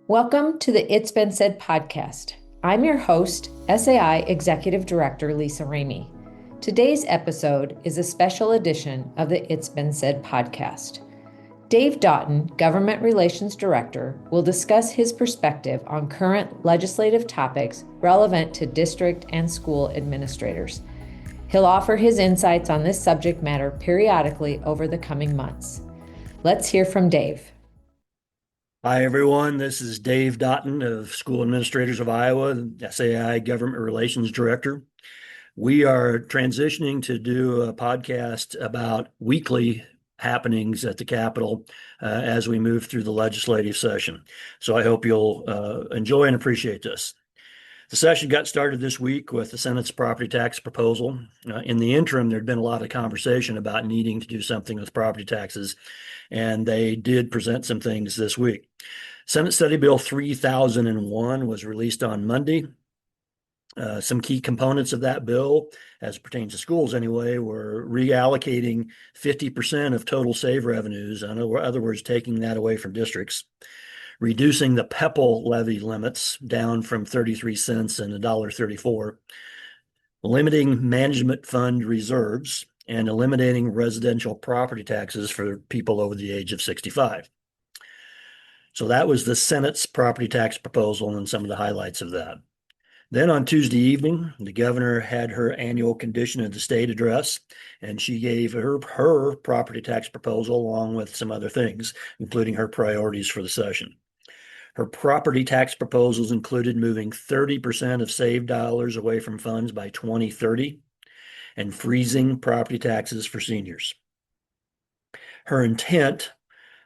Welcome to the It's Been Said podcast. I'm your host, SAI Executive Director Lisa Ramey. Today's episode is a special edition of the It's Been Said podcast. Dave Daughton, Government Relations Director, will discuss his perspective on current legislative topics relevant to district and school administrators. He'll offer his insights on this subject matter periodically over the coming months. Let's hear from Dave. Hi, everyone. This is Dave Daughton of School Administrators of Iowa, SAI Government Relations Director. We are transitioning to do a podcast about weekly happenings at the Capitol as we move through the legislative session. So I hope you'll enjoy and appreciate this. The session got started this week with the Senate's property tax proposal. In the interim, there'd been a lot of conversation about needing to do something with property taxes, and they did present some things this week. Senate Study Bill 3001 was released on Monday. Some key components of that bill, as it pertains to schools anyway, were reallocating 50% of total SAVE revenues, in other words, taking that away from districts, reducing the PEPL levy limits down from 33 cents and $1.34, limiting management fund reserves, and eliminating residential property taxes for people over the age of 65. So that was the Senate's property tax proposal and some of the highlights of that. Then on Tuesday evening, the governor had her annual condition of the state address, and she gave her property tax proposal along with some other things, including her priorities for the session. Her property tax proposals included moving 30% of saved dollars away from funds by 2030 and freezing property taxes for seniors. Her intent,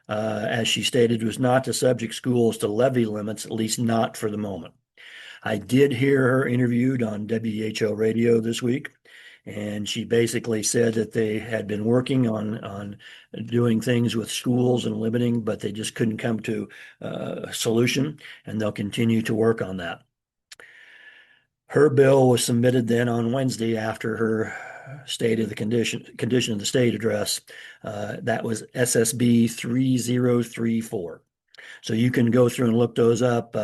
as she stated, was not to subject schools to levy limits, at least not for the moment. I did hear her interviewed on WHO radio this week, and she basically said that they had been working on doing things with schools and limiting, but they just couldn't come to a solution, and they'll continue to work on that. Her bill was submitted then on Wednesday after her state of the condition of the state address. That was SSB 3034. So you can go through and look those up.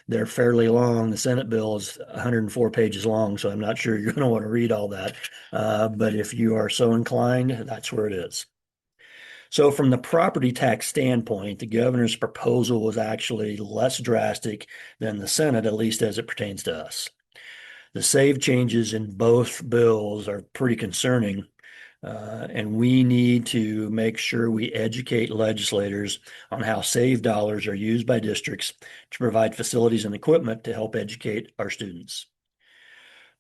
They're fairly long. The Senate bill is 104 pages long, so I'm not sure you're going to want to read all that. But if you are so inclined, that's where it is. So from the property tax standpoint, the governor's proposal was actually less drastic than the Senate, at least as it pertains to us. The SAVE changes in both bills are pretty concerning. And we need to make sure we educate legislators on how SAVE dollars are used by districts to provide facilities and equipment to help educate our students.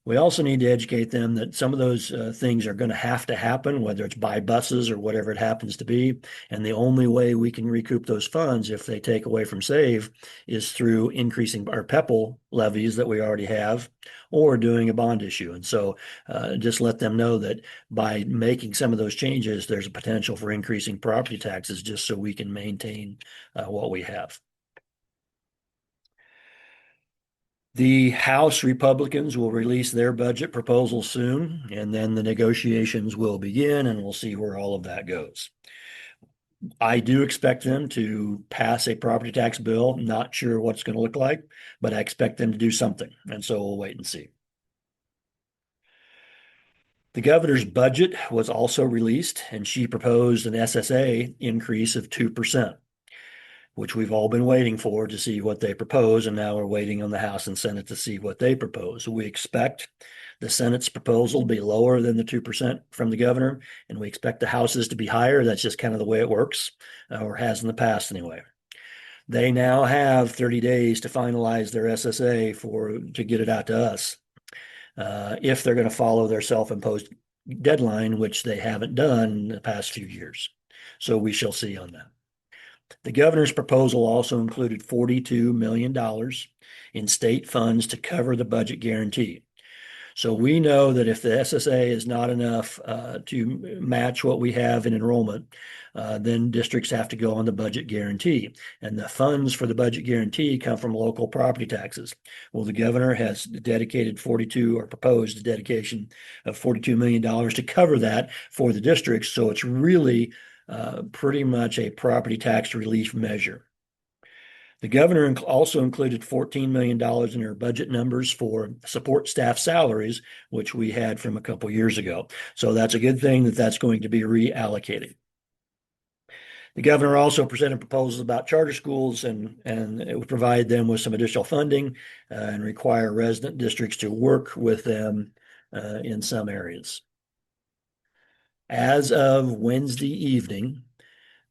We also need to educate them that some of those things are going to happen, whether it's buy buses or whatever it happens to be. And the only way we can recoup those funds if they take away from SAVE is through increasing our PEPL levies that we already have or doing a bond issue. And so just let them know that by making some of those changes, there's a potential for increasing property taxes just so we can maintain what we have. The House Republicans will release their budget proposal soon, and then the negotiations will begin, and we'll see where all of that goes. I do expect them to pass a property tax bill. Not sure what it's going to look like, but I expect them to do something, and so we'll wait and see. The governor's budget was also released, and she proposed an SSA increase of 2%. Which we've all been waiting for to see what they propose, and now we're waiting on the House and Senate to see what they propose. We expect the Senate's proposal to be lower than the 2% from the governor, and we expect the House's to be higher. That's just kind of the way it works, or has in the past anyway. They now have 30 days to finalize their SSA to get it out to us. If they're going to follow their self-imposed deadline, which they haven't done in the past few years. So we shall see on that. The governor's proposal also included $42 million in state funds to cover the budget guarantee. So we know that if the SSA is not enough to match what we have in enrollment, then districts have to go on the budget guarantee. And the funds for the budget guarantee come from local property taxes. Well, the governor has dedicated proposed a dedication of $42 million to cover that for the districts. So it's really pretty much a property tax relief measure. The governor also included $14 million in her budget numbers for support staff salaries, which we had from a couple years ago. So that's a good thing that that's going to be reallocated. The governor also presented proposals about charter schools, and it would provide them with some additional funding and require resident districts to work with them in some areas. As of Wednesday evening,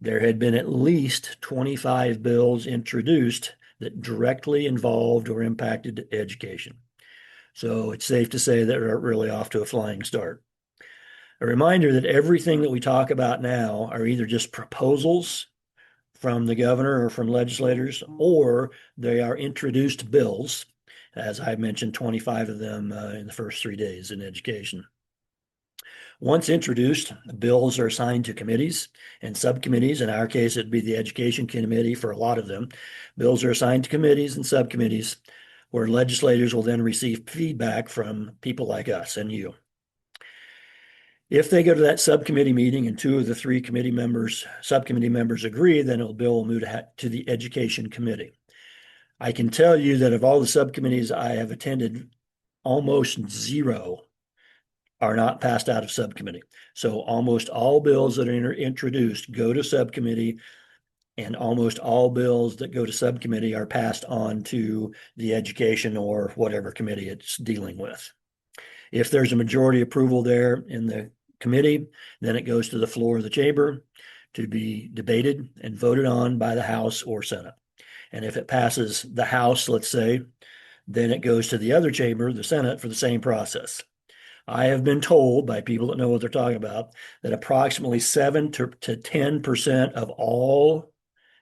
there had been at least 25 bills introduced that directly involved or impacted education. So it's safe to say that we're really off to a flying start. A reminder that everything that we talk about now are either just proposals from the governor or from legislators, or they are introduced bills. As I mentioned, 25 of them in the first 3 days in education. Once introduced, bills are assigned to committees and subcommittees. In our case, it'd be the Education Committee for a lot of them. Bills are assigned to committees and subcommittees, where legislators will then receive feedback from people like us and you. If they go to that subcommittee meeting and 2 of the 3 subcommittee members agree, then the bill will move to the Education Committee. I can tell you that of all the subcommittees I have attended, almost 0 are not passed out of subcommittee. So almost all bills that are introduced go to subcommittee, and almost all bills that go to subcommittee are passed on to the education or whatever committee it's dealing with. If there's a majority approval there in the committee, then it goes to the floor of the chamber to be debated and voted on by the House or Senate. And if it passes the House, let's say, then it goes to the other chamber, the Senate, for the same process. I have been told by people that know what they're talking about that approximately 7 to 10% of all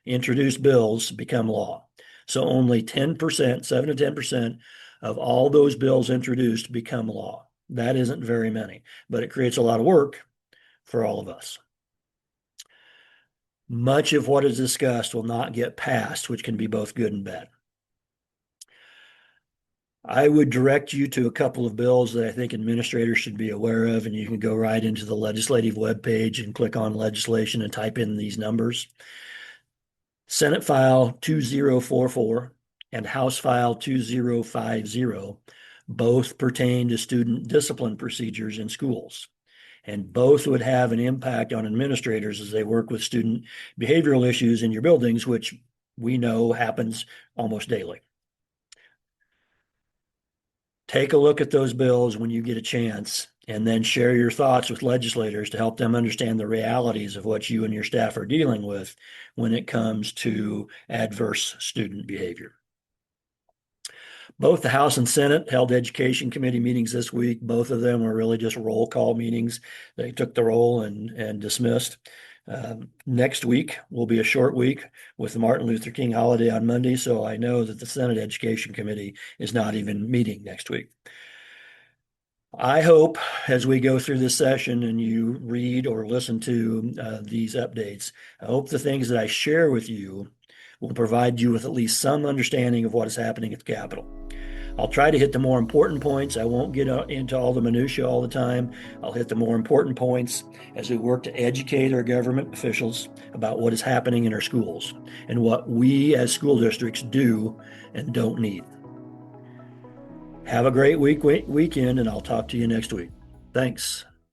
introduced bills become law. So only 10%, 7 to 10% of all those bills introduced become law. That isn't very many, but it creates a lot of work for all of us. Much of what is discussed will not get passed, which can be both good and bad. I would direct you to a couple of bills that I think administrators should be aware of, and you can go right into the legislative webpage and click on legislation and type in these numbers. Senate File 2044 and House File 2050 both pertain to student discipline procedures in schools, and both would have an impact on administrators as they work with student behavioral issues in your buildings, which we know happens almost daily. Take a look at those bills when you get a chance, and then share your thoughts with legislators to help them understand the realities of what you and your staff are dealing with when it comes to adverse student behavior. Both the House and Senate held Education Committee meetings this week. Both of them were really just roll call meetings. They took the roll and dismissed. Next week will be a short week with the Martin Luther King holiday on Monday, so I know that the Senate Education Committee is not even meeting next week. I hope as we go through this session and you read or listen to these updates, I hope the things that I share with you will provide you with at least some understanding of what is happening at the Capitol. I'll try to hit the more important points. I won't get into all the minutiae all the time. I'll hit the more important points as we work to educate our government officials about what is happening in our schools and what we as school districts do and don't need. Have a great weekend, and I'll talk to you next week. Thanks.